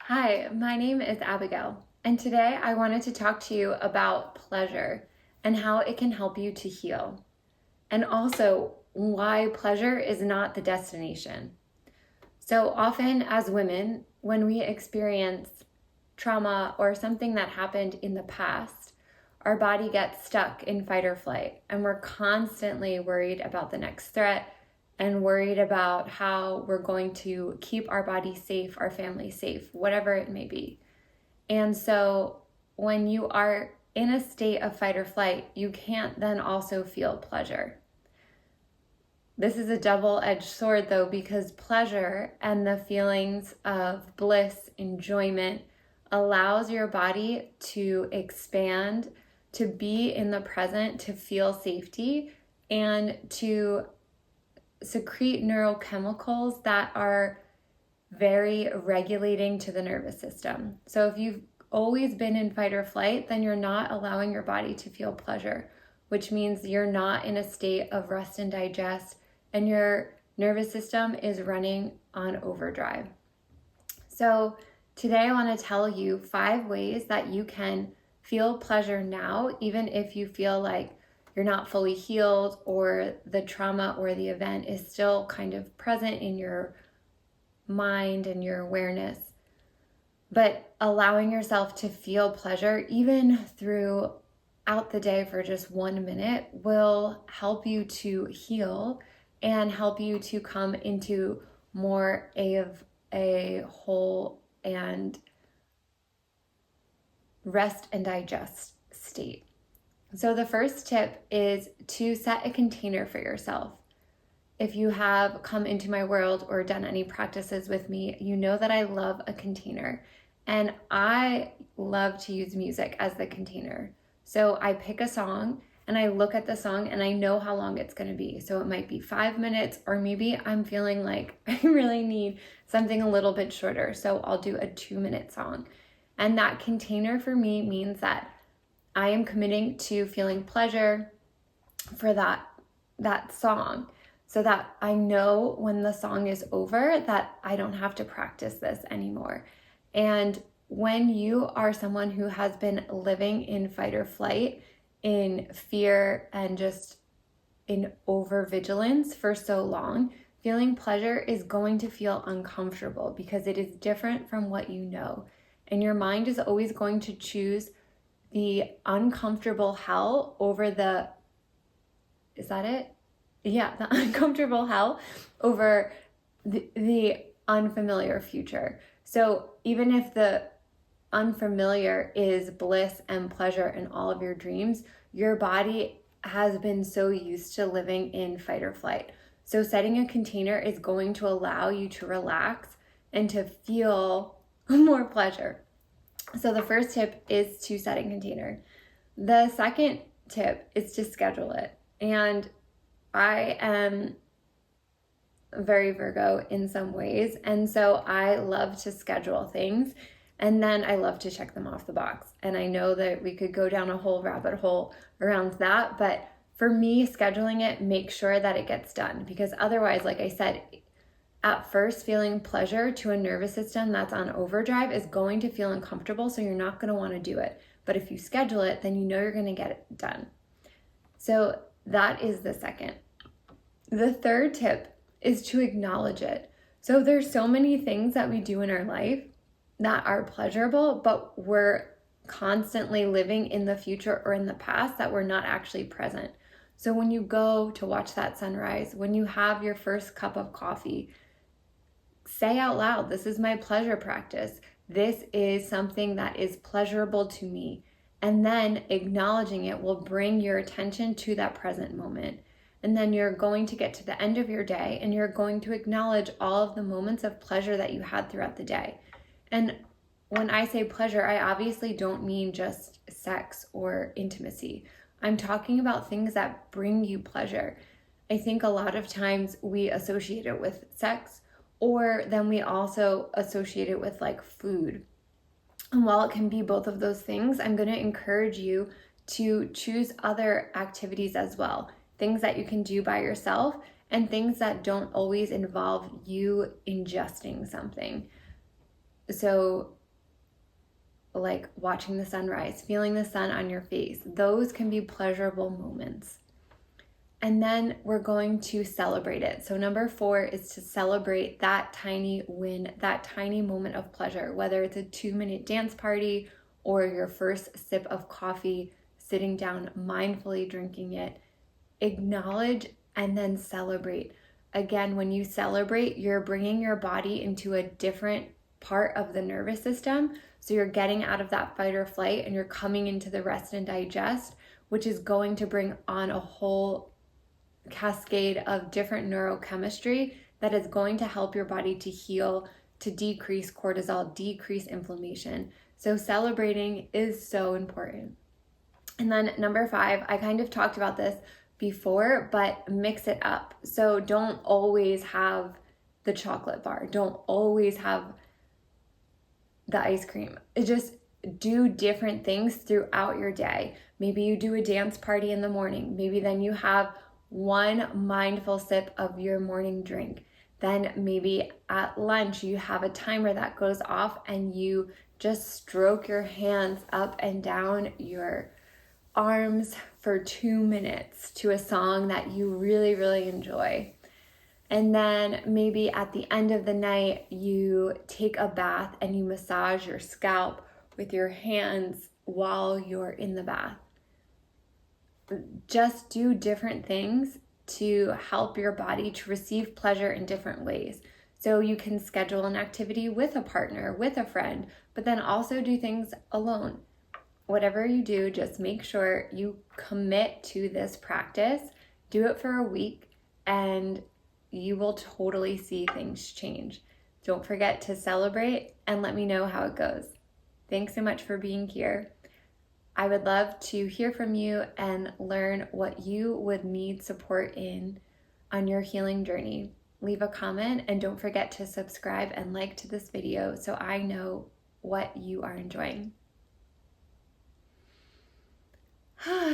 Hi, my name is Abigail, and today I wanted to talk to you about pleasure and how it can help you to heal, and also why pleasure is not the destination. So often, as women, when we experience trauma or something that happened in the past, our body gets stuck in fight or flight, and we're constantly worried about the next threat and worried about how we're going to keep our body safe, our family safe, whatever it may be. And so when you are in a state of fight or flight, you can't then also feel pleasure. This is a double-edged sword though, because pleasure and the feelings of bliss, enjoyment allows your body to expand, to be in the present, to feel safety, and to secrete neurochemicals that are very regulating to the nervous system. So if you've always been in fight or flight, then you're not allowing your body to feel pleasure, which means you're not in a state of rest and digest, and your nervous system is running on overdrive. So today I want to tell you 5 ways that you can feel pleasure now, even if you feel like you're not fully healed or the trauma or the event is still kind of present in your mind and your awareness. But allowing yourself to feel pleasure even throughout the day for just 1 minute will help you to heal and help you to come into more of a whole and rest and digest state. So the first tip is to set a container for yourself. If you have come into my world or done any practices with me, you know that I love a container, and I love to use music as the container. So I pick a song and I look at the song and I know how long it's going to be. So it might be 5 minutes, or maybe I'm feeling like I really need something a little bit shorter. So I'll do a 2-minute song. And that container for me means that I am committing to feeling pleasure for that song, so that I know when the song is over that I don't have to practice this anymore. And when you are someone who has been living in fight or flight, in fear and just in overvigilance for so long, feeling pleasure is going to feel uncomfortable because it is different from what you know. And your mind is always going to choose the uncomfortable hell over the, is that it? Yeah, the uncomfortable hell over the unfamiliar future. So even if the unfamiliar is bliss and pleasure in all of your dreams, your body has been so used to living in fight or flight. So setting a container is going to allow you to relax and to feel more pleasure. So the first tip is to set a container. The second tip is to schedule it. And I am very Virgo in some ways, and so I love to schedule things, and then I love to check them off the box. And I know that we could go down a whole rabbit hole around that, but for me, scheduling it makes sure that it gets done, because otherwise, like I said, at first, feeling pleasure to a nervous system that's on overdrive is going to feel uncomfortable, so you're not going to want to do it. But if you schedule it, then you know you're going to get it done. So that is the second. The third tip is to acknowledge it. So there's so many things that we do in our life that are pleasurable, but we're constantly living in the future or in the past that we're not actually present. So when you go to watch that sunrise, when you have your first cup of coffee, say out loud, this is my pleasure practice. This is something that is pleasurable to me. And then acknowledging it will bring your attention to that present moment. And then you're going to get to the end of your day and you're going to acknowledge all of the moments of pleasure that you had throughout the day. And when I say pleasure, I obviously don't mean just sex or intimacy. I'm talking about things that bring you pleasure. I think a lot of times we associate it with sex, or then we also associate it with like food. And while it can be both of those things, I'm going to encourage you to choose other activities as well. Things that you can do by yourself and things that don't always involve you ingesting something. So like watching the sunrise, feeling the sun on your face, those can be pleasurable moments. And then we're going to celebrate it. So number 4 is to celebrate that tiny win, that tiny moment of pleasure, whether it's a 2-minute dance party or your first sip of coffee, sitting down mindfully drinking it. Acknowledge and then celebrate. Again, when you celebrate, you're bringing your body into a different part of the nervous system. So you're getting out of that fight or flight and you're coming into the rest and digest, which is going to bring on a whole cascade of different neurochemistry that is going to help your body to heal, to decrease cortisol, decrease inflammation. So celebrating is so important. And then number 5, I kind of talked about this before, but mix it up. So don't always have the chocolate bar. Don't always have the ice cream. Just do different things throughout your day. Maybe you do a dance party in the morning. Maybe then you have one mindful sip of your morning drink. Then maybe at lunch you have a timer that goes off and you just stroke your hands up and down your arms for 2 minutes to a song that you really, really enjoy. And then maybe at the end of the night, you take a bath and you massage your scalp with your hands while you're in the bath. Just do different things to help your body to receive pleasure in different ways. So you can schedule an activity with a partner, with a friend, but then also do things alone. Whatever you do, just make sure you commit to this practice. Do it for a week and you will totally see things change. Don't forget to celebrate and let me know how it goes. Thanks so much for being here. I would love to hear from you and learn what you would need support in on your healing journey. Leave a comment and don't forget to subscribe and like to this video so I know what you are enjoying.